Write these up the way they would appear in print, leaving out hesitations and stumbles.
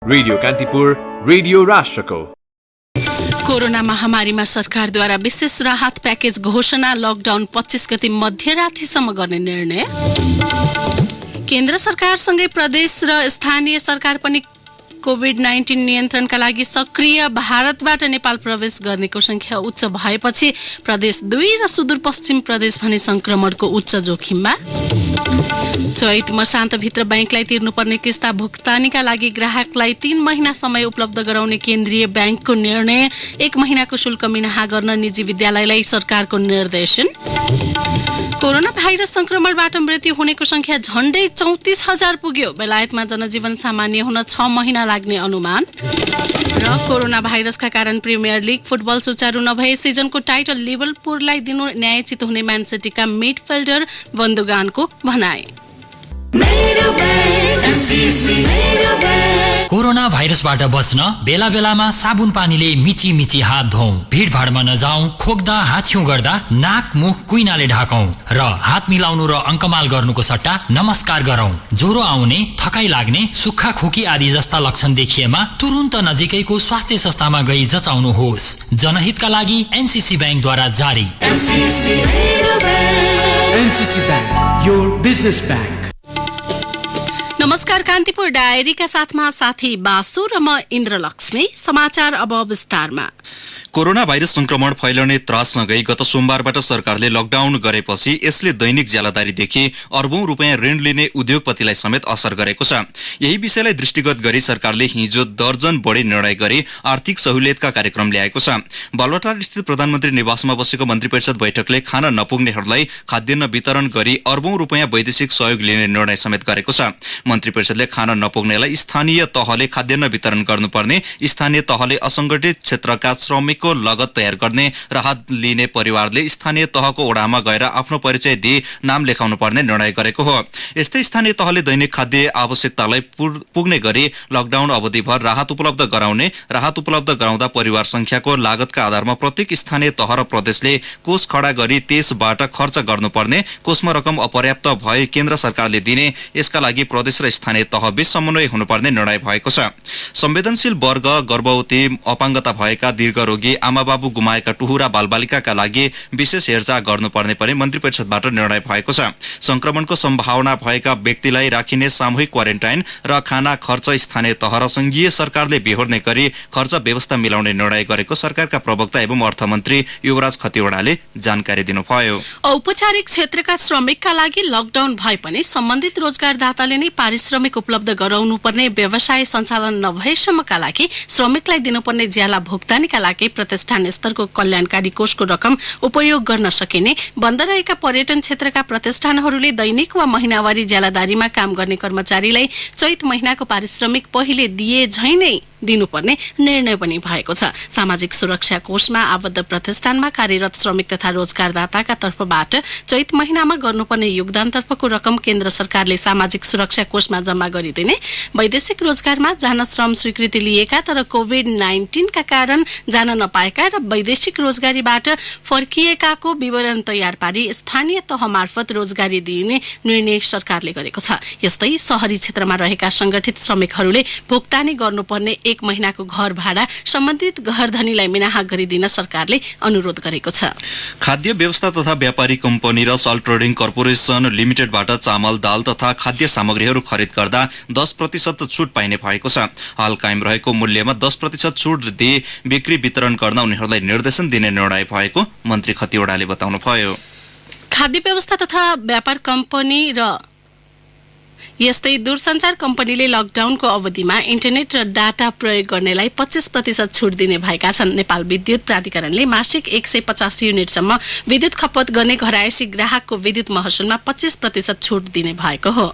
Radio Kantipur, radio राष्ट्रको। Corona महामारीमा सरकारद्वारा विशेष राहत प्याकेज घोषणा, लकडाउन 25 गते मध्यरात्रिसम्म गर्ने निर्णय। केन्द्र सरकारसँगै प्रदेश र स्थानीय सरकार पनि कोभिड-19 नियन्त्रणका लागि सक्रिय। भारतबाट नेपाल प्रवेश गर्नेको संख्या उच्च भएपछि प्रदेश 2 र सुदूरपश्चिम प्रदेश भने संक्रमणको उच्च जोखिममा। चैत मसान्तभित्र बैंकलाई तिर्नुपर्ने किस्ता भुक्तानीका लागि ग्राहकलाई 3 महिना समय उपलब्ध गराउने केन्द्रीय बैंकको निर्णय। 1 महिनाको शुल्क मिनाहा गर्न निजी विद्यालयलाई सरकारको निर्देशन। कोरोना भाइरस संक्रमणबाट मृत्यु हुनेको संख्या झण्डै 34,000 पुग्यो। बेलायतमा जनजीवन सामान्य हुन 6 महिना लाग्ने अनुमान। र कोरोना भाइरसका कारण प्रिमियर लिग फुटबल सुचारू नभए सिजनको टाइटल लिभरपुललाई दिनु न्यायोचित हुने म्यान सिटीका मिडफिल्डर बन्दुगानको भनाई। कोरोना भाइरसबाट बच्न बेला बेलामा साबुन पानीले मिची मिची हात धौं। भिडभाडमा नजाउँ। खोक्दा हाछ्यौं गर्दा नाक मुख कुइनाले ढाकौं र हात मिलाउनु र अङ्कमाल गर्नुको सट्टा नमस्कार गरौं। ज्वरो आउने, थकाइ लाग्ने, सुक्खा खोकी आदि जस्ता लक्षण देखिएमा तुरुन्त नजिकैको स्वास्थ्य संस्थामा गई जचाउनुहोस्। जनहितका लागि एनसीसी बैंकद्वारा जारी। NCC bank, your business bank. नमस्कार, कान्तिपुर डायरीका साथमा साथी बासु र म इन्द्रलक्ष्मी। समाचार अब विस्तारमा। कोरोना भाइरस संक्रमण फैलने त्राससँगै गत सोमबारबाट सरकारले लकडाउन गरेपछि यसले दैनिक ज्यालादारीदेखि अर्बौं रुपियाँ ऋण लिने उद्योगपतिलाई समेत असर गरेको छ। यही विषयलाई दृष्टिगत गरी सरकारले हिजो दर्जन बढी निर्णय गरी आर्थिक सहुलियतका कार्यक्रम ल्याएको छ। बालुवाटार स्थित प्रधानमन्त्री निवासमा बसेको मन्त्री परिषद बैठकले खान नपुग्नेहरूलाई खाद्यान्न वितरण गरी अर्बौं रुपियाँ वैदेशिक सहयोग लिने निर्णय समेत गरेको छ। मन्त्री परिषदले खान नपुग्नेलाई स्थानीय तहले खाद्यान्न वितरण गर्नुपर्ने, स्थानीय तहले असंगठित क्षेत्रका श्रमिकको लगत तयार गर्ने, राहत लिने परिवारले स्थानीय तहको ओडामा गएर आफ्नो परिचय दिई नाम लेखाउनु पर्ने निर्णय गरेको हो। यस्तै स्थानीय तहले दैनिक खाद्य आवश्यकतालाई पुग्ने गरी लकडाउन अवधिभर राहत उपलब्ध गराउने, राहत उपलब्ध गराउँदा परिवार संख्याको लागतका आधारमा प्रत्येक स्थानीय तह र प्रदेशले कोष खडा गरी त्यसबाट खर्च गर्नुपर्ने, कोषमा रकम अपर्याप्त भए केन्द्र सरकारले दिने, यसका लागि प्रदेश र स्थानीय तहबीच समन्वय हुनुपर्ने निर्णय भएको छ। संवेदनशील वर्ग, गर्भवती, अपाङ्गता भएका, दीर्घरोगी, आमाबाबु गुमाएका टुहुरा बालबालिकाका लागि विशेष हेरचाह गर्नुपर्ने पनि मन्त्री परिषदबाट निर्णय भएको छ। संक्रमणको सम्भावना भएका व्यक्तिलाई राखिने सामूहिक क्वारेन्टाइन र खाना खर्च स्थानीय तह र संघीय सरकारले बेहोर्ने गरी खर्च व्यवस्था मिलाउने निर्णय गरेको सरकारका प्रवक्ता एवं अर्थमन्त्री युवराज खतिवड़ाले जानकारी दिनुभयो। औपचारिक क्षेत्रका श्रमिकका लागि लकडाउन भए पनि सम्बन्धित रोजगारदाताले नै पारिश्रमिक उपलब्ध गराउनुपर्ने, व्यवसाय सञ्चालन नभएसम्मका लागि श्रमिकलाई दिनुपर्ने ज्याला भुक्तानीका लागि प्रतिष्ठान स्तरको कल्याणकारी कोषको रकम उपयोग गर्न सकिने, बन्द रहेका पर्यटन क्षेत्रका प्रतिष्ठानहरूले दैनिक वा महिनावारी ज्यालादारीमा काम गर्ने कर्मचारीलाई चैत महिनाको पारिश्रमिक पहिले दिए झै नै दिनुपर्ने निर्णय पनि भएको छ। सामाजिक सुरक्षा कोषमा आबद्ध प्रतिष्ठानमा कार्यरत श्रमिक तथा रोजगारदाताका तर्फबाट चैत महिनामा गर्नुपर्ने योगदानतर्फको रकम केन्द्र सरकारले सामाजिक सुरक्षा कोषमा जम्मा गरिदिने, वैदेशिक रोजगारमा जान श्रम स्वीकृति लिएका तर कोभिड-19 का कारण जान नपाएका र वैदेशिक रोजगारीबाट फर्किएकाको विवरण तयार पारी स्थानीय तह मार्फत रोजगारी दिने निर्णय सरकारले गरेको छ। यस्तै शहरी क्षेत्रमा रहेका संगठित श्रमिकहरूले भुक्तानी गर्नुपर्ने 1 महिनाको घर भाडा सम्बन्धित घरधनीलाई मिनाहा गरिदिन सरकारले अनुरोध गरेको छ। खाद्य व्यवस्था तथा व्यापारी कम्पनी र सल्ट ट्रेडिङ कर्पोरेसन लिमिटेडबाट चामल, दाल तथा खाद्य सामग्रीहरू खरिद गर्दा 10% छुट पाइने भएको छ। हाल कायम रहेको मूल्यमा 10% छुट दिए बिक्री वितरण गर्न उनीहरूलाई निर्देशन दिने निर्णय भएको मन्त्री खतिवड़ाले बताउनुभयो। खाद्य व्यवस्था तथा व्यापार कम्पनी र यस्तै दूरसञ्चार कम्पनीले लकडाउनको अवधिमा इन्टरनेट र डाटा प्रयोग गर्नेलाई 25% छुट दिने भएका छन्। नेपाल विद्युत प्राधिकरणले मासिक 150 युनिटसम्म विद्युत खपत गर्ने घरायसी ग्राहकको विद्युत महसुलमा 25% छुट दिने भएको हो।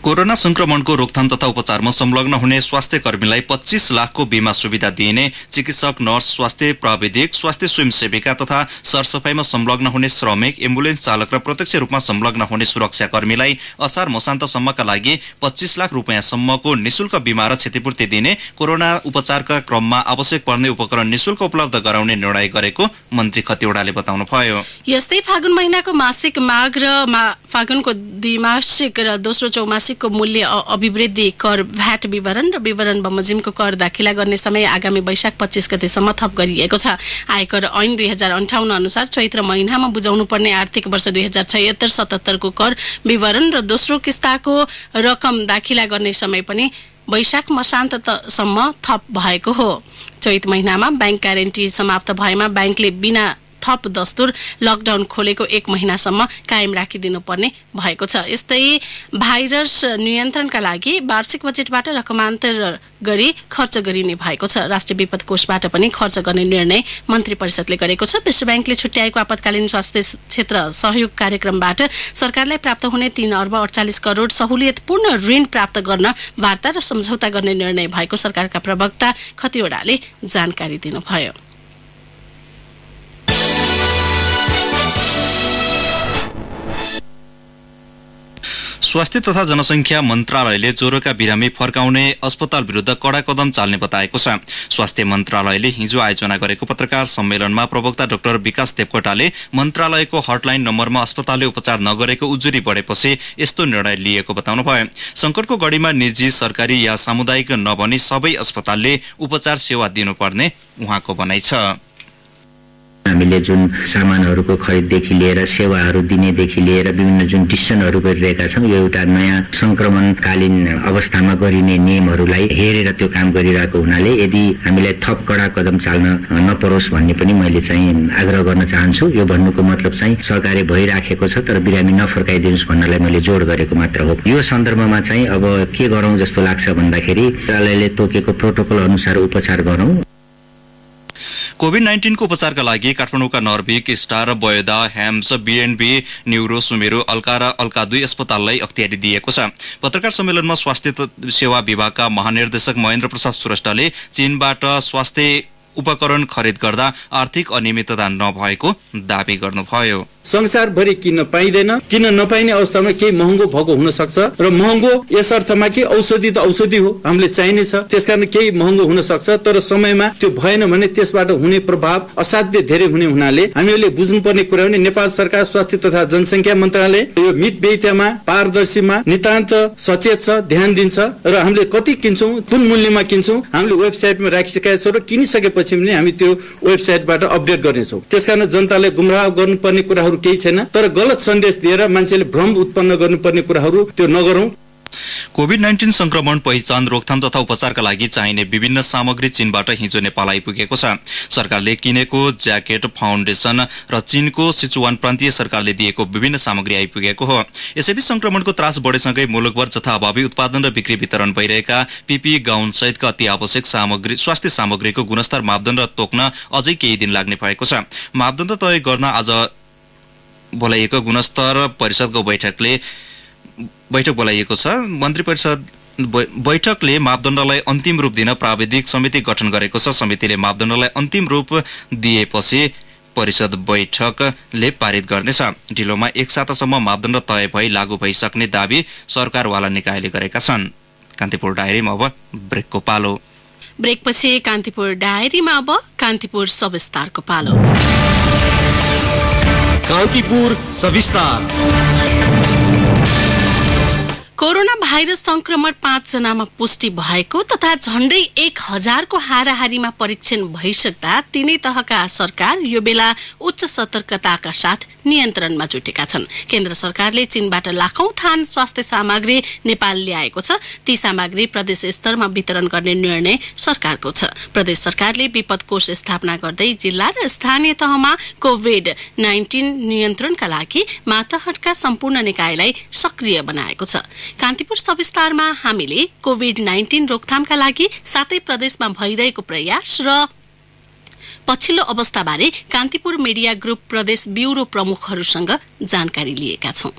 कोरोना संक्रमणको रोकथाम तथा उपचारमा संलग्न हुने स्वास्थ्य कर्मीलाई 25 लाखको बीमा सुविधा दिइने, चिकित्सक, नर्स, स्वास्थ्य प्राविधिक, स्वास्थ्य स्वयंसेविका तथा सरसफाईमा संलग्न हुने श्रमिक, एम्बुलेन्स चालक र प्रत्यक्ष रूपमा संलग्न हुने सुरक्षाकर्मीलाई असार मसान्तसम्मका लागि 25 लाख रुपियाँसम्मको निशुल्क बीमा र क्षतिपूर्ति दिने, कोरोना उपचारका क्रममा आवश्यक पर्ने उपकरण निशुल्क उपलब्ध गराउने निर्णय गरेको मन्त्री खतिवड़ाले बताउनुभयो। यस्तै फागुन महिनाको मासिक माघ र फागुनको द्विमासिक र दोस्रो चौमासिक वार्षिकको मूल्य अभिवृद्धि कर भ्याट विवरण र विवरण बमोजिमको कर दाखिला गर्ने समय आगामी वैशाख 25 गतेसम्म थप गरिएको छ। आयकर ऐन 2058 अनुसार चैत्र महिनामा बुझाउनु पर्ने आर्थिक वर्ष 2076-77 को कर विवरण र दोस्रो किस्ताको रकम दाखिला गर्ने समय पनि वैशाख मसान्तसम्म थप भएको हो। चैत महिनामा बैंक ग्यारेन्टी समाप्त भएमा बैंकले बिना थप दस्तुर लकडाउन खोलेको 1 महिनासम्म कायम राखिदिनुपर्ने भएको छ। यस्तै भाइरस नियन्त्रणका लागि वार्षिक बजेटबाट रकमान्तर गरी खर्च गरिने भएको छ। राष्ट्रिय विपद कोषबाट पनि खर्च गर्ने निर्णय मन्त्री परिषदले गरेको छ। विश्व बैंकले छुट्याएको आपतकालीन स्वास्थ्य क्षेत्र सहयोग कार्यक्रमबाट सरकारलाई प्राप्त हुने 3 अर्ब 48 करोड सहुलियतपूर्ण ऋण प्राप्त गर्न वार्ता र सम्झौता गर्ने निर्णय भएको सरकारका प्रवक्ता खतिवडाले जानकारी दिनुभयो। स्वास्थ्य तथा जनसंख्या मन्त्रालयले ज्वरोका बिरामी फर्काउने अस्पताल विरुद्ध कडा कदम चाल्ने बताएको छ। स्वास्थ्य मन्त्रालयले हिजो आयोजना गरेको पत्रकार सम्मेलनमा प्रवक्ता डाक्टर विकास देवकोटाले मन्त्रालयको हटलाइन नम्बरमा अस्पतालले उपचार नगरेको उजुरी बढेपछि यस्तो निर्णय लिएको बताउनुभयो। संकटको घडीमा निजी, सरकारी या सामुदायिक नभनी सबै अस्पतालले उपचार सेवा दिनुपर्ने उहाँको भनाइ छ। हामीले जुन सामानहरूको खरिददेखि लिएर सेवाहरू दिनेदेखि लिएर विभिन्न जुन डिसिजनहरू गरिरहेका छौँ, यो एउटा नयाँ संक्रमणकालीन अवस्थामा गरिने नियमहरूलाई हेरेर त्यो काम गरिरहेको हुनाले यदि हामीलाई थप कडा कदम चाल्न नपरोस् भन्ने पनि मैले चाहिँ आग्रह गर्न चाहन्छु। यो भन्नुको मतलब चाहिँ सरकारले भइराखेको छ तर बिरामी नफर्काइदिनुहोस् भन्नलाई मैले जोड गरेको मात्र हो। यो सन्दर्भमा चाहिँ अब के गरौँ जस्तो लाग्छ भन्दाखेरि मन्त्रालयले तोकेको प्रोटोकल अनुसार उपचार गरौँ। कोभिड-19 को उपचारका लागि काठमाडौँका Norvic, Star, Bayoda, HAMS, BNB, neuro, Sumeru, Alka र अल्का 2 अस्पताललाई अख्तियारी दिएको छ। पत्रकार सम्मेलनमा स्वास्थ्य सेवा विभागका महानिर्देशक महेन्द्र प्रसाद श्रेष्ठले चीनबाट स्वास्थ्य उपकरण खरिद गर्दा आर्थिक अनियमितता नभएको दावी गर्नुभयो। संसारभरि किन्न पाइँदैन, किन्न नपाइने अवस्थामा केही महँगो भएको हुन सक्छ र महँगो यस अर्थमा कि औषधि त औषधि हो, हामीले चाहिने छ, त्यसकारण केही महँगो हुन सक्छ तर समयमा त्यो भएन भने त्यसबाट हुने प्रभाव असाध्य धेरै हुने हुनाले हामीले बुझ्नुपर्ने कुरा भने नेपाल सरकार स्वास्थ्य तथा जनसंख्या मन्त्रालय यो मितव्ययितामा, पारदर्शीमा नितान्त सचेत छ, ध्यान दिन्छ र हामीले कति किन्छौँ, कुन मूल्यमा किन्छौँ हामीले वेबसाइटमा राखिसकेका छौँ र किनिसकेपछि पनि हामी त्यो वेबसाइटबाट अपडेट गर्नेछौँ। त्यसकारण जनतालाई गुमराह गर्नुपर्ने कुराहरू केही छैन तर गलत सन्देश दिएर मान्छेले भ्रम उत्पन्न गर्नुपर्ने कुराहरू त्यो नगरौँ। कोभिड-19 संक्रमण पहिचान, रोकथाम तथा उपचारका लागि चाहिने विभिन्न सामग्री चीनबाट हिजो नेपाल आइपुगेको छ। सरकारले किनेको ज्याकेट, फाउन्डेसन र चीनको सिचुवान प्रान्तीय सरकारले दिएको विभिन्न सामग्री आइपुगेको हो। यसैबीच संक्रमणको त्रास बढेसँगै मुलुकभर जथाभावी उत्पादन र बिक्री वितरण भइरहेका पीपी गाउन सहितका अति आवश्यक सामग्री, स्वास्थ्य सामग्रीको गुणस्तर मापदण्ड तोक्न अझै केही दिन लाग्ने भएको छ। मापदण्ड तय गर्न आज बोलाइएको गुणस्तर परिषदको बैठक बोलाइएको छ। मन्त्री परिषद बैठकले मापदण्डलाई अन्तिम रूप दिन प्राविधिक समिति गठन गरेको छ। समितिले मापदण्डलाई अन्तिम रूप दिएपछि परिषद बैठकले पारित गर्नेछ। ढिलोमा 1 सातासम्म मापदण्ड तय भई लागू भइसक्ने दावी सरकारवाला निकायले गरेका छन्। कान्तिपुर डायरीमा अब ब्रेकको पालो। ब्रेकपछि कान्तिपुर डायरीमा अब कान्तिपुर सविस्तारको पालो। कान्तिपुर सविस्तार। कोरोना भाइरस संक्रमण 5 जनामा पुष्टि भएको तथा झण्डै 1000 को हाराहारीमा परीक्षण भइसक्दा तीनै तहका सरकार यो बेला उच्च सतर्कताका साथ नियन्त्रणमा जुटेका छन्। केन्द्र सरकारले चीनबाट लाखौं थान स्वास्थ्य सामग्री नेपाल ल्याएको छ। ती सामग्री प्रदेश स्तरमा वितरण गर्ने निर्णय सरकारको छ। प्रदेश सरकारले विपद कोष स्थापना गर्दै जिल्ला र स्थानीय तहमा कोभिड-19 नियन्त्रणका लागि मातहतका सम्पूर्ण निकायलाई सक्रिय बनाएको छ। कान्तिपुर सविस्तारमा हामीले कोभिड-19 रोकथामका लागि सातै प्रदेशमा भइरहेको प्रयास र पछिल्लो अवस्थाबारे कान्तिपुर मिडिया ग्रुप प्रदेश ब्युरो प्रमुखहरूसँग जानकारी लिएका छौं।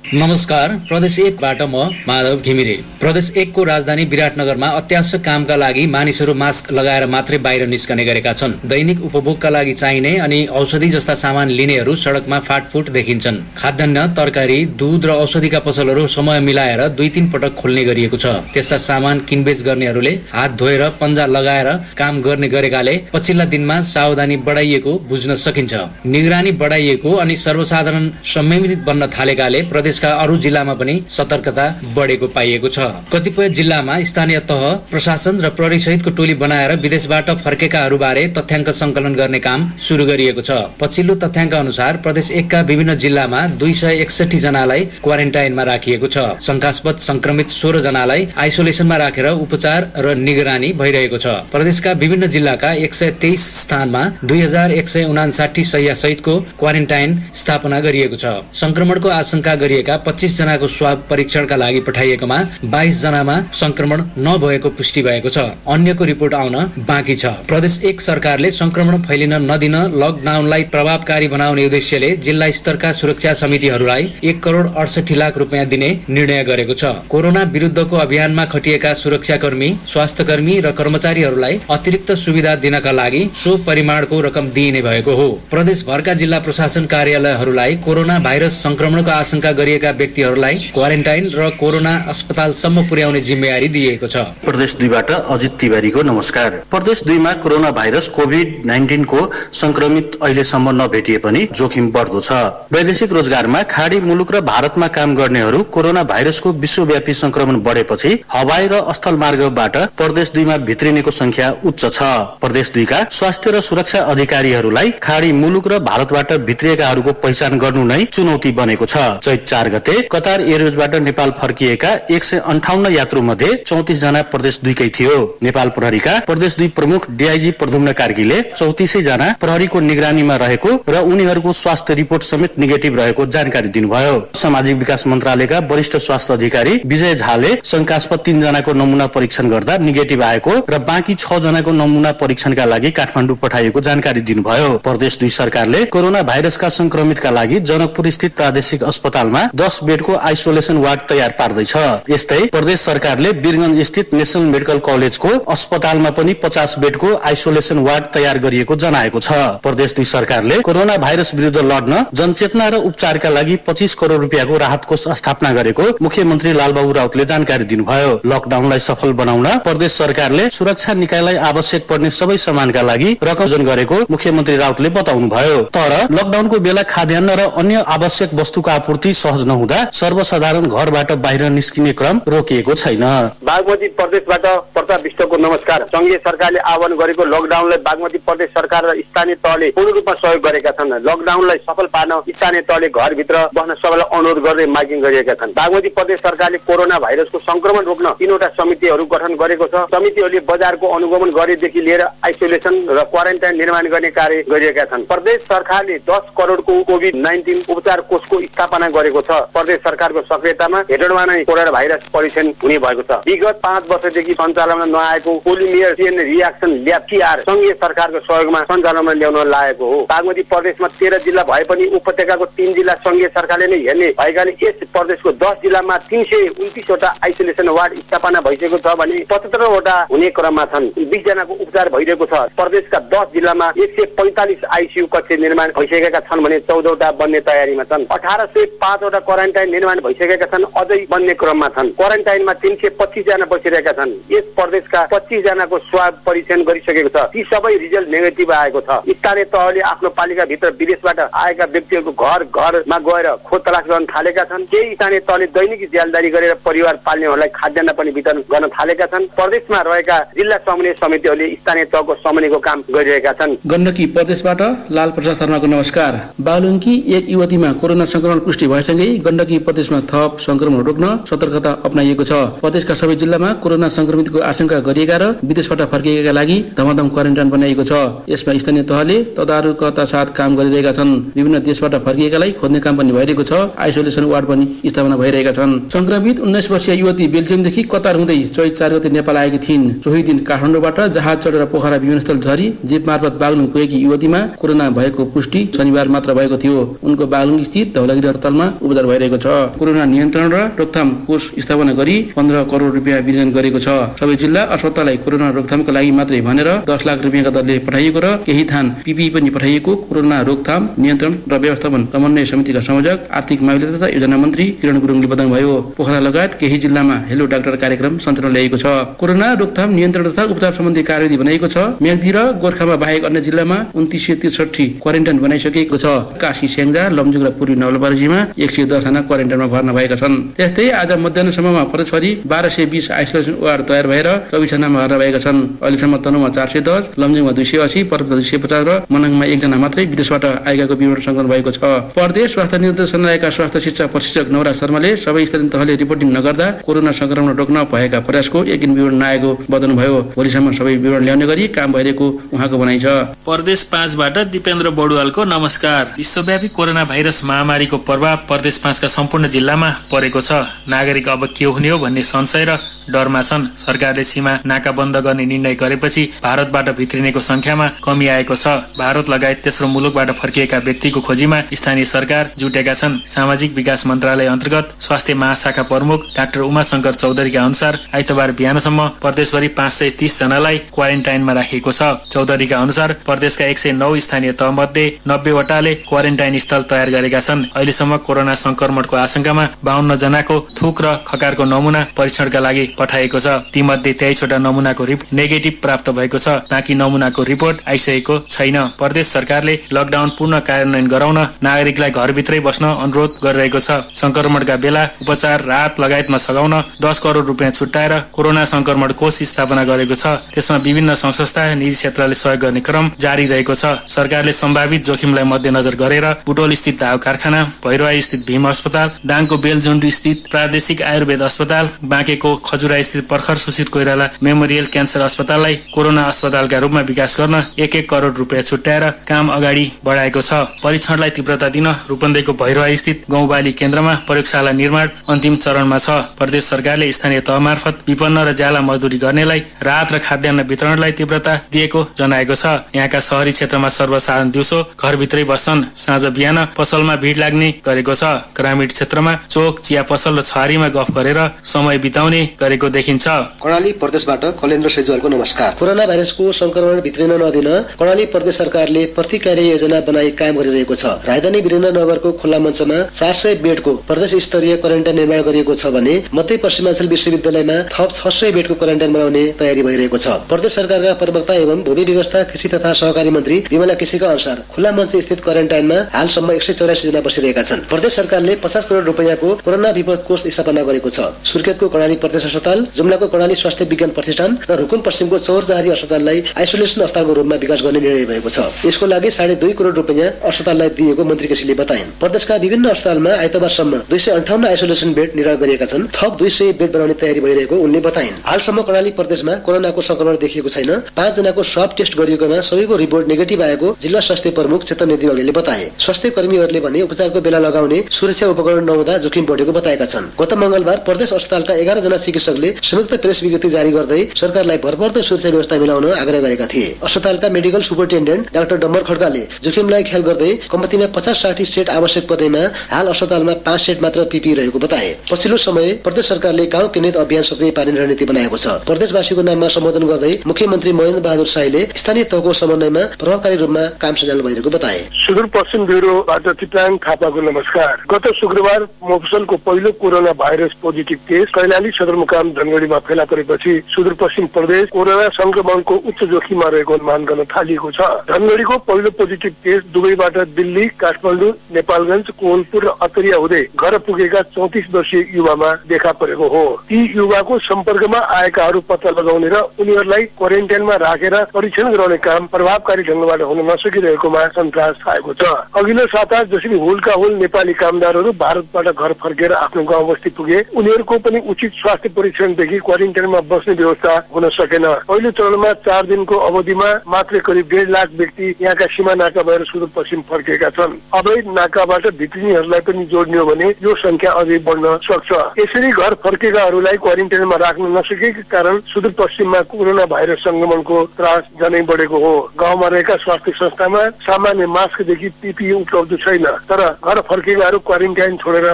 नमस्कार, प्रदेश 1 बाट म माधव घिमिरे। प्रदेश 1 को राजधानी विराटनगरमा अत्यावश्यक कामका लागि मानिसहरू मास्क लगाएर मात्रै बाहिर निस्कने गरेका छन्। दैनिक उपभोगका लागि चाहिने अनि औषधि जस्ता सामान लिनेहरू सडकमा फाटफुट देखिन्छन्। खाद्यान्न, तरकारी, दूध र औषधिका पसलहरू समय मिलाएर 2-3 पटक खोल्ने गरिएको छ। त्यस्ता सामान किनबेच गर्नेहरूले हात धोएर पन्जा लगाएर काम गर्ने गरेकाले पछिल्ला दिनमा सावधानी बढाइएको बुझ्न सकिन्छ। निगरानी बढाइएको अनि सर्वसाधारण संयमित बन्न थालेकाले प्रदेश प्रदेशका अरू जिल्लामा पनि सतर्कता बढेको पाइएको छ। कतिपय जिल्लामा स्थानीय तह, प्रशासन र प्रहरी सहितको टोली बनाएर विदेशबाट फर्केकाहरूबारे तथ्याङ्क संकलन गर्ने काम सुरु गरिएको छ। पछिल्लो तथ्याङ्क अनुसार प्रदेश 1 का विभिन्न जिल्लामा 261 जनालाई क्वारेन्टाइनमा राखिएको छ। शंकास्पद संक्रमित 16 जनालाई आइसोलेसनमा राखेर उपचार र निगरानी भइरहेको छ। प्रदेशका विभिन्न जिल्लाका 123 स्थानमा 2159 शैय्या सहितको क्वारेन्टाइन स्थापना गरिएको छ। संक्रमणको आशंका गरिएका 25 जनाको स्वाब परीक्षणका लागि पठाइएकोमा 22 जनामा संक्रमण नभएको पुष्टि भएको छ। अन्यको रिपोर्ट आउन बाँकी छ। प्रदेश 1 सरकारले संक्रमण फैलिन नदिन लकडाउनलाई प्रभावकारी बनाउने उद्देश्यले जिल्ला स्तरका सुरक्षा समितिहरूलाई 1 करोड 68 लाख रुपियाँ दिने निर्णय गरेको छ। कोरोना विरुद्धको अभियानमा खटिएका सुरक्षाकर्मी, स्वास्थ्यकर्मी र कर्मचारीहरूलाई अतिरिक्त सुविधा दिनका लागि सो परिमाणको रकम दिइने भएको हो। प्रदेशभरका जिल्ला प्रशासन कार्यालयहरूलाई कोरोना भाइरस संक्रमणको आशंका गरिएका व्यक्तिहरूलाई क्वारेन्टाइन र कोरोना अस्पतालसम्म पुर्याउने जिम्मेवारी दिएको छ। प्रदेश 2 बाट अजित तिवारीको नमस्कार। प्रदेश 2 मा कोरोना भाइरस कोभिड-19 को संक्रमित अहिलेसम्म नभेटिए पनि जोखिम बढ्दो छ। वैदेशिक रोजगारमा खाडी मुलुक र भारतमा काम गर्नेहरू कोरोना भाइरसको विश्वव्यापी संक्रमण बढेपछि हवाई र स्थल मार्गबाट प्रदेश 2 मा भित्रिनेको संख्या उच्च छ। प्रदेश 2 का स्वास्थ्य र सुरक्षा अधिकारीहरूलाई खाडी मुलुक र भारतबाट भित्रिएकाहरूको पहिचान गर्नु नै चुनौती बनेको छ। चैत 4 गते कतार एयरवेजबाट नेपाल फर्किएका 158 यात्रु मध्ये 34 जना प्रदेश 2 कै थियो। नेपाल प्रहरीका प्रदेश 2 प्रमुख डीआईजी प्रद्युम्न कार्कीले 34 जना प्रहरीको निगरानीमा रहेको र उनीहरूको स्वास्थ्य रिपोर्ट समेत नेगेटिभ रहेको जानकारी दिनुभयो। सामाजिक विकास मन्त्रालयका वरिष्ठ स्वास्थ्य अधिकारी विजय झाले शंकास्पद 3 जनाको नमुना परीक्षण गर्दा नेगेटिभ आएको र बाँकी 6 जनाको नमुना परीक्षणका लागि काठमाडौँ पठाइएको जानकारी दिनुभयो। प्रदेश 2 सरकारले कोरोना भाइरसका संक्रमितका लागि जनकपुर स्थित प्रादेशिक अस्पतालमा 10 बेडको आइसोलेसन वार्ड तयार पार्दैछ। यस्तै प्रदेश सरकारले वीरगञ्ज स्थित नेशनल मेडिकल कलेजको अस्पतालमा पनि 50 बेडको आइसोलेसन वार्ड तयार गरिएको जनाएको छ। प्रदेश 2 सरकारले कोरोना भाइरस विरुद्ध लड्न जनचेतना र उपचारका लागि 25 करोड रुपियाँको राहत कोष स्थापना गरेको मुख्यमन्त्री लालबाबु राउतले जानकारी दिनुभयो। लकडाउनलाई सफल बनाउन प्रदेश सरकारले सुरक्षा निकायलाई आवश्यक पर्ने सबै सामानका लागि रकम गरेको मुख्यमन्त्री राउतले बताउनुभयो। तर लकडाउनको बेला खाद्यान्न र अन्य आवश्यक वस्तुको आपूर्ति सहज नहुँदा सर्वसाधारण घरबाट बाहिर निस्किने क्रम रोकिएको छैन। बागमती प्रदेशबाट प्रताप विष्टको नमस्कार। संघीय सरकारले आह्वान गरेको लकडाउनलाई बागमती प्रदेश सरकार र स्थानीय तहले पूर्ण रूपमा सहयोग गरेका छन्। लकडाउनलाई सफल पार्न स्थानीय तहले घरभित्र बस्न सबैलाई अनुरोध गर्दै माइकिङ गरिएका छन्। बागमती प्रदेश सरकारले कोरोना भाइरसको संक्रमण रोक्न 3वटा समितिहरू गठन गरेको छ। समितिहरूले बजारको अनुगमन गरेदेखि लिएर आइसोलेसन र क्वारेन्टाइन निर्माण गर्ने कार्य गरिएका छन्। प्रदेश सरकारले 10 करोडको कोभिड-19 उपचार कोषको स्थापना गरेको छ। प्रदेश सरकारको सक्रियतामा हेटौँडा नै कोरोना भाइरस परीक्षण हुने भएको छ। विगत 5 वर्षदेखि सञ्चालनमा नआएको पोलिमियर चेन रिएक्सन ल्याब टीआर संघीय सरकारको सहयोगमा सञ्चालनमा ल्याउन लागेको हो। बागमती प्रदेशमा 13 जिल्ला भए पनि उपत्यकाको 3 जिल्ला संघीय सरकारले नै हेर्ने भएकाले यस प्रदेशको 10 जिल्लामा 329 वटा आइसोलेसन वार्ड स्थापना भइसकेको छ भने 75 वटा हुने क्रममा छन्। 20 जनाको उपचार भइरहेको छ। प्रदेशका 10 जिल्लामा 145 आइसियु कक्ष निर्माण भइसकेका छन् भने 14 वटा बन्ने तयारीमा छन्। 1805 वटा क्वारेन्टाइन निर्माण भइसकेका छन्, अझै बन्ने क्रममा छन्। क्वारेन्टाइनमा 325 जना बसिरहेका छन्। यस प्रदेशका 25 जनाको स्वाब परीक्षण गरिसकेको छ। ती सबै रिजल्ट नेगेटिभ आएको छ। स्थानीय तहले आफ्नो पालिकाभित्र विदेशबाट आएका व्यक्तिहरूको घरमा गएर खोज तलास गर्न थालेका छन्। केही स्थानीय तहले दैनिक ज्यालदारी गरेर परिवार पाल्नेहरूलाई खाद्यान्न पनि वितरण गर्न थालेका छन्। प्रदेशमा रहेका जिल्ला समन्वय समितिहरूले स्थानीय तहको समन्वयको काम गरिरहेका छन्। गण्डकी प्रदेशबाट लाल प्रसाद शर्माको नमस्कार। बागलुङकी एक युवतीमा कोरोना संक्रमण पुष्टि भएसँगै गण्डकी प्रदेशमा थप संक्रमण रोक्न सतर्कता अपनाइएको छ। प्रदेशका सबै जिल्लामा कोरोना संक्रमितको आशंका गरिएका र विदेशबाट फर्किएका लागि धमाधम क्वारेन्टाइन बनाइएको छ। यसमा स्थानीय तहले तदारुकता साथ काम गरिरहेका छन्। विभिन्न देशबाट फर्किएकालाई खोज्ने काम पनि भइरहेको छ। आइसोलेसन वार्ड पनि स्थापना भइरहेका छन्। संक्रमित 19 वर्षीय युवती बेल्जियमदेखि कतार हुँदै चैत 4 गते नेपाल आएकी थिइन्। सोही दिन काठमाडौँबाट जहाज चढेर पोखरा विमानस्थल झरी जीप मार्फत बागलुङ पुगेकी युवतीमा कोरोना भएको पुष्टि शनिबार मात्र भएको थियो। उनको बागलुङ स्थित धौलागिरी अस्पतालमा उपचार भइरहेको छ। कोरोना नियन्त्रण र रोकथाम कोष स्थापना गरी 15 करोड रुपियाँ विनियोजन गरेको छ। सबै जिल्ला अस्पताललाई कोरोना रोकथामका लागि मात्रै भनेर 10 लाख रुपियाँका दरले पठाइएको र केही थान पिपी पनि पठाइएको कोरोना रोकथाम नियन्त्रण र व्यवस्थापन समन्वय समितिका संयोजक आर्थिक मामिला तथा योजना मन्त्री किरण गुरुङले बताउनुभयो। पोखरा लगायत केही जिल्लामा हेलो डाक्टर कार्यक्रम सञ्चालन ल्याएको छ। कोरोना रोकथाम नियन्त्रण तथा उपचार सम्बन्धी कार्यविधि बनाइएको छ। म्याग्दी र गोर्खामा बाहेक अन्य जिल्लामा 2963 क्वारेन्टाइन बनाइसकेको छ। काशी स्याङ्जा लमजुङ र पूर्वी नवलपरासीमा 100 210 जना क्वारेन्टाइनमा भर्ना भएका छन्। त्यस्तै आज मध्याह्नसम्ममा प्रदेशभरि 1220 आइसोलेसन वार्ड तयार भएर 24 जना भर्ना भएका छन्। अहिलेसम्म तनहुँमा 410, लमजुङमा 280, पर्वतमा 250 र मनाङमा 1 जना मात्रै विदेशबाट आएकाको विवरण संकलन भएको छ। प्रदेश स्वास्थ्य निर्देशनालयका स्वास्थ्य शिक्षा प्रशिक्षक नवराज शर्माले सबै स्तरीय तहले रिपोर्टिङ नगर्दा कोरोना संक्रमण रोक्न भएका प्रयासको यकिन विवरण नआएको बताउनुभयो। भोलिसम्म सबै विवरण ल्याउने गरी काम भइरहेको उहाँको भनाइ छ। प्रदेश 5 बाट दिपेन्द्र बडुवालको नमस्कार। विश्वव्यापी कोरोना भाइरस महामारीको प्रभाव प्रदेश 5 का सम्पूर्ण जिल्लामा परेको छ। नागरिक अब के हुने हो भन्ने संशय र डरमा छन्। सरकारले सीमा नाका बन्द गर्ने निर्णय गरेपछि भारतबाट भित्रिनेको संख्यामा कमी आएको छ। भारत लगायत तेस्रो मुलुकबाट फर्किएका व्यक्तिको खोजीमा स्थानीय सरकार जुटेका छन्। सामाजिक विकास मन्त्रालय अन्तर्गत स्वास्थ्य महाशाखा प्रमुख डाक्टर उमाशंकर चौधरीका अनुसार आइतबार बिहानसम्म प्रदेशभरि 530 जनालाई क्वारेन्टाइनमा राखिएको छ। चौधरीका अनुसार प्रदेशका 109 स्थानीय तह मध्ये 90 वटाले क्वारेन्टाइन स्थल तयार गरेका छन्। अहिलेसम्म कोरोना संक्रमणको आशंकामा 52 जनाको थुक र खकारको नमुना परीक्षणका लागि पठाएको छ। तीमध्ये 23 वटा नमुनाको नेगेटिभ प्राप्त भएको छ। बाँकी नमुनाको रिपोर्ट आइसकेको छैन। प्रदेश सरकारले लकडाउन पूर्ण कार्यान्वयन गराउन नागरिकलाई घरभित्रै बस्न अनुरोध गरिरहेको छ। संक्रमणका बेला उपचार राहत लगायतमा सघाउन 10 करोड रुपियाँ छुट्याएर कोरोना संक्रमण कोष स्थापना गरेको छ। त्यसमा विभिन्न संस्था निजी क्षेत्रले सहयोग गर्ने क्रम जारी रहेको छ। सरकारले सम्भावित जोखिमलाई मध्यनजर गरेर बुटोल स्थित धाव कारखाना, भैरवा स्थित भीम अस्पताल, दाङको बेलजुन्डु स्थित प्रादेशिक आयुर्वेद अस्पताल, बाँकेको खजुरा स्थित पर्खर सुशील कोइराला मेमोरियल क्यान्सर अस्पताललाई कोरोना अस्पतालका रूपमा विकास गर्न 1-1 करोड रुपियाँ छुट्याएर काम अगाडि बढाएको छ। परीक्षणलाई तीव्रता दिन रूपन्देहीको भैरवा स्थित गाउँबाली केन्द्रमा प्रयोगशाला निर्माण अन्तिम चरणमा छ। प्रदेश सरकारले स्थानीय तह मार्फत विपन्न र ज्याला मजदुरी गर्नेलाई राहत र खाद्यान्न वितरणलाई तीव्रता दिएको जनाएको छ। यहाँका शहरी क्षेत्रमा सर्वसाधारण दिउँसो घरभित्रै बस्छन्। साँझ बिहान पसलमा भिड लाग्ने गरेको छ। ग्रामीण क्षेत्रमा चोक, चिया पसल र छहारीमा गफ गरेर समय बिताउने गरेको देखिन्छ। कर्णाली प्रदेशबाट कलेन्द्र सेजुवालको नमस्कार। कोरोना भाइरसको संक्रमण भित्रिन नदिन कर्णाली प्रदेश सरकारले प्रतिकार्य योजना बनाई काम गरिरहेको छ। राजधानी वीरेन्द्रनगरको खुल्ला मञ्चमा 400 बेडको प्रदेश स्तरीय क्वारेन्टाइन निर्माण गरिएको छ भने मध्यपश्चिमाञ्चल विश्वविद्यालयमा थप 600 बेडको क्वारेन्टाइन बनाउने तयारी भइरहेको छ। प्रदेश सरकारका प्रवक्ता एवं भूमि व्यवस्था, कृषि तथा सहकारी मन्त्री विमला केसीका अनुसार खुल्ला मञ्च स्थित क्वारेन्टाइनमा हालसम्म 184 जना बसिरहेका छन्। प्रदेश सरकारले 50 करोड रुपियाँको कोरोना विपद कोष स्थापना गरेको छ। सुर्खेतको कर्णाली प्रदेश अस्पताल, जुम्लाको कर्णाली स्वास्थ्य विज्ञान प्रतिष्ठान र रुकुम पश्चिमको चौरजहारी अस्पताललाई आइसोलेसन अस्पतालको रूपमा विकास गर्ने निर्णय भएको छ। यसको लागि 2.5 करोड रुपियाँ अस्पताललाई दिएको मन्त्री केसीले बताइन्। प्रदेशका विभिन्न अस्पतालमा आइतबारसम्म 258 आइसोलेसन बेड निर्माण गरिएका छन्। थप 200 बेड बनाउने तयारी भइरहेको उनले बताइन्। हालसम्म कर्णाली प्रदेशमा कोरोनाको संक्रमण देखिएको छैन। 5 जनाको स्वाब टेस्ट गरिएकोमा सबैको रिपोर्ट नेगेटिभ आएको जिल्ला स्वास्थ्य प्रमुख चेतन नेदिवागले बताए। स्वास्थ्य कर्मीहरूले भने उपचारको बेला लगाउने सुरक्षा उपकरण नहुँदा जोखिम बढेको बताएका छन्। गत मंगलबार प्रदेश अस्पतालका 11 जना चिकित्सकले संयुक्त प्रेस विज्ञप्ति जारी गर्दै सरकारलाई भरपर्दो सुरक्षा व्यवस्था मिलाउन आग्रह गरेका थिए। अस्पतालका मेडिकल सुपरिन्टेन्डेन्ट डाक्टर डम्बर खड्काले जोखिमलाई ख्याल गर्दै कम्तीमा 50-60 सेट आवश्यक पर्नेमा हाल अस्पतालमा 5 सेट मात्र पिपी रहेको बताए। पछिल्लो समय प्रदेश सरकारले गाउँ केन्द्रित अभियान सक्रिय पार्ने रणनीति बनाएको छ। प्रदेशवासीको नाममा सम्बोधन गर्दै मुख्यमन्त्री महेन्द्र बहादुर शाहीले स्थानीय तहको समन्वयमा प्रभावकारी रूपमा काम सञ्चालन भइरहेको बताए। सुदूरपश्चिम ब्युरोबाट चित्राङ थापाको नमस्कार। गत शुक्रबार मफसलको पहिलो corona virus positive case Kailali सदरमुकाम धनगढीमा फेला परेपछि सुदूरपश्चिम प्रदेश कोरोना संक्रमणको उच्च जोखिममा रहेको अनुमान गर्न थालिएको छ। धनगढीको पहिलो पोजिटिभ केस दुबईबाट दिल्ली, काठमाडौँ, नेपालगञ्ज, कोहलपुर र अतरिया हुँदै घर पुगेका 34 वर्षीय युवामा देखा परेको हो। ती युवाको सम्पर्कमा आएकाहरू पत्ता लगाउने र उनीहरूलाई क्वारेन्टाइनमा राखेर परीक्षण गराउने काम प्रभावकारी ढंगबाट हुन नसकिरहेकोमा सन्तास आएको छ। अघिल्लो साता जसरी हुलका हुल नेपाली कामदारहरू भारतबाट घर फर्केर आफ्नो गाउँ बस्ती पुगे, उनीहरूको पनि उचित स्वास्थ्य परीक्षणदेखि क्वारेन्टाइनमा बस्ने व्यवस्था हुन सकेन। पहिलो चरणमा 4 दिनको अवधिमा मात्रै करिब 1.5 लाख व्यक्ति यहाँका सीमा नाका भएर सुदूरपश्चिम फर्केका छन्। अवैध नाकाबाट भित्रिनेहरूलाई पनि जोड्ने हो भने यो संख्या अझै बढ्न सक्छ। यसरी घर फर्केकाहरूलाई क्वारेन्टाइनमा राख्न नसकेका कारण सुदूरपश्चिममा कोरोना भाइरस संक्रमणको त्रास झनै बढेको हो। गाउँमा रहेका स्वास्थ्य संस्थामा सामान्य मास्कदेखि पिपिई उपलब्ध छैन, तर घर फर्केकाहरू क्वारेन्टाइन छोडेर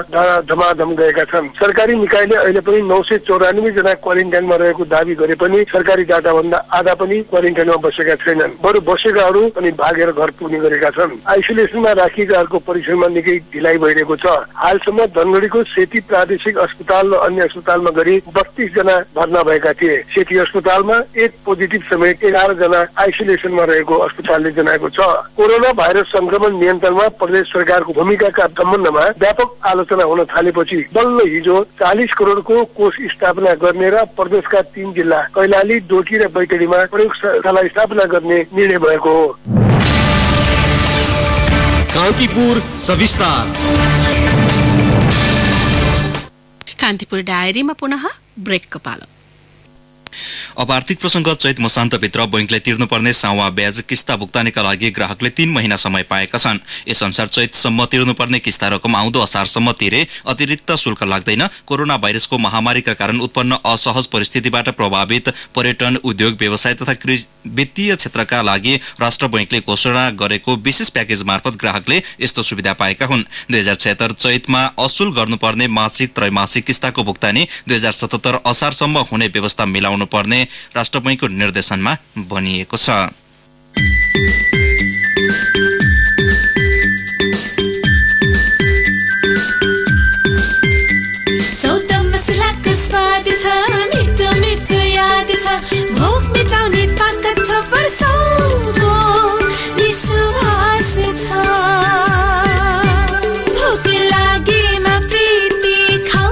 धमाधम गएका छन्। सरकारी निकायले अहिले पनि 984 94 जना क्वारेन्टाइनमा रहेको दावी गरे पनि सरकारी डाटा भन्दा आधा पनि क्वारेन्टाइनमा बसेका छैनन्। बरु बसेकाहरू अनि भागेर घर पुग्ने गरेका छन्। आइसोलेसनमा राखिएकाहरूको परीक्षणमा निकै ढिलाइ भइरहेको छ। हालसम्म धनगढीको सेती प्रादेशिक अस्पताल र अन्य अस्पतालमा गरी 32 जना भर्ना भएका थिए। सेती अस्पतालमा एक पोजिटिभ समेत 11 जना आइसोलेसनमा रहेको अस्पतालले जनाएको छ। कोरोना भाइरस संक्रमण नियन्त्रणमा प्रदेश सरकारको भूमिकाका सम्बन्धमा व्यापक आलोचना हुन थालेपछि बल्ल हिजो 40 करोडको कोष स्थापना गर्ने र प्रदेशका 3 जिल्ला कैलाली, डोटी र बैतडीमा प्रयोगशाला स्थापना गर्ने निर्णय भएको हो। कान्तिपुर सविस्तार। कान्तिपुर डायरीमा पुनः ब्रेकको पालो। अब आर्थिक प्रसङ्ग। चैत मसान्तभित्र बैंकले तिर्नुपर्ने सावा ब्याज किस्ता भुक्तानीका लागि ग्राहकले 3 महिना समय पाएका छन्। यसअनुसार चैतसम्म तिर्नुपर्ने किस्ता रकम आउँदो असारसम्म तिरे अतिरिक्त शुल्क लाग्दैन। कोरोना भाइरसको महामारीका कारण उत्पन्न असहज परिस्थितिबाट प्रभावित पर्यटन, उद्योग, व्यवसाय तथा वित्तीय क्षेत्रका लागि राष्ट्र बैंकले घोषणा गरेको विशेष प्याकेज मार्फत ग्राहकले यस्तो सुविधा पाएका हुन्। 2076 चैतमा असुल गर्नुपर्ने मासिक त्रैमासिक किस्ताको भुक्तानी 2077 असारसम्म हुने व्यवस्था मिलाउनु पर्ने राष्ट्र बैंकको निर्देशनमा भनिएको छ। मिठो मिठो याद छ, भोक मिटाउने ताकत छ, वर्षौंको विश्वास छ। भोक लागेमा प्रीति खाऊ।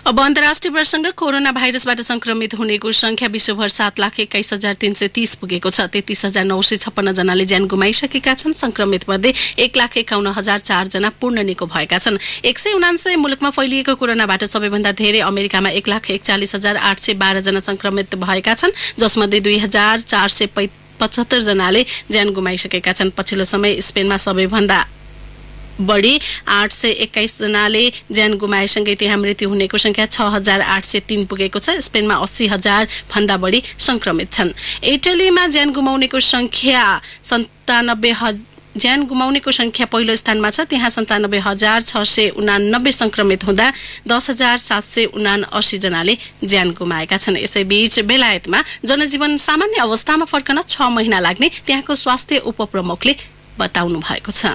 अब अन्तर्राष्ट्रिय प्रसङ्ग। कोरोना भाइरसबाट संक्रमित हुनेको संख्या विश्वभर 7,21,330 पुगेको छ। 33,956 जनाले ज्यान गुमाइसकेका छन्। संक्रमित मध्ये 1,51,004 जना पूर्ण निको भएका छन्। 179 मुलुकमा फैलिएको कोरोनाबाट सबैभन्दा धेरै अमेरिकामा 1,41,812 जना संक्रमित भएका छन्, जसमध्ये 2,475 जनाले ज्यान गुमाइसकेका छन्। पछिल्लो समय स्पेनमा सबैभन्दा बढी 821 जनाले ज्यान गुमाएसँगै त्यहाँ मृत्यु हुनेको संख्या 6,803 पुगेको छ। स्पेनमा 80,000 भन्दा बढी संक्रमित छन्। इटलीमा ज्यान गुमाउनेको संख्या 97,000 ज्यान गुमाउनेको संख्या पहिलो स्थानमा छ। त्यहाँ 97,689 संक्रमित हुँदा 10,779 जनाले ज्यान गुमाएका छन्। यसैबीच बेलायतमा जनजीवन सामान्य अवस्थामा फर्कन 6 महिना लाग्ने त्यहाँको स्वास्थ्य उपप्रमुखले बताउनु भएको छ।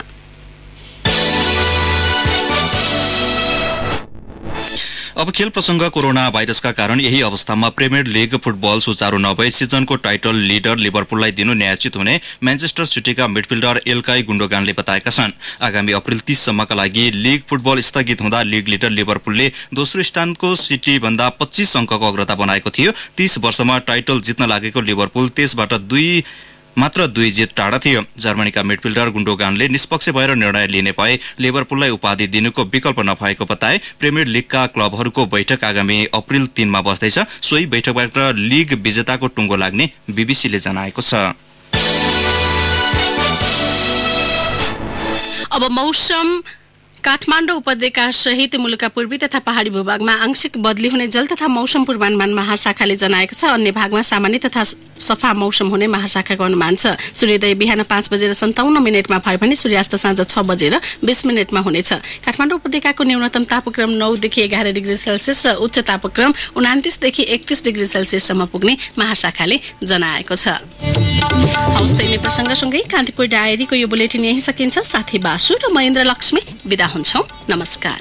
अब खेल प्रसङ्ग। कोरोना भाइरसका कारण यही अवस्थामा प्रिमियर लिग फुटबल सुचारू नभई सिजनको टाइटल लिडर लिभरपुललाई दिनु न्यायोचित हुने म्यान्चेस्टर सिटीका मिडफिल्डर इल्काई गुन्डोगानले बताएका छन्। आगामी अप्रिल 30 सम्मका लागि लिग फुटबल स्थगित हुँदा लिग लिडर लिभरपुलले दोस्रो स्थानको सिटीभन्दा 25 अङ्कको अग्रता बनाएको थियो। 30 वर्षमा टाइटल जित्न लागेको लिभरपुल त्यसबाट मात्र 2 जित टाढा थियो। जर्मनीका मिडफिल्डर गुन्डोगानले निष्पक्ष भएर निर्णय लिने भए लिभरपुललाई उपाधि दिनुको विकल्प नभएको बताए। प्रिमियर लिगका क्लबहरूको बैठक आगामी अप्रिल 3 मा बस्दैछ। सोही बैठकबाट लिग विजेताको टुङ्गो लाग्ने बीबीसीले जनाएको छ। अब मौसम। काठमाडौँ उपत्यका सहित मुलुकका पूर्वी तथा पहाडी भूभागमा आंशिक बदली हुने जल तथा मौसम पूर्वानुमान महाशाखाले जनाएको छ। अन्य भागमा सामान्य तथा सफा मौसम हुने महाशाखाको अनुमान छ। सूर्योदय बिहान 5:57 भए भने सूर्यास्त साँझ 6:20 हुनेछ। काठमाडौँ उपत्यकाको न्यूनतम तापक्रम 9 देखि 11 डिग्री सेल्सियस र उच्च तापक्रम 29 देखि 31 डिग्री सेल्सियससम्म पुग्ने महाशाखाले जनाएको छ। हौस् दैनिक प्रसङ्गसँगै कान्तिपुर डायरीको यो बुलेटिन यही सकिन्छ। साथी बासु र महेन्द्र लक्ष्मी बिदा हुन्छौं। नमस्कार।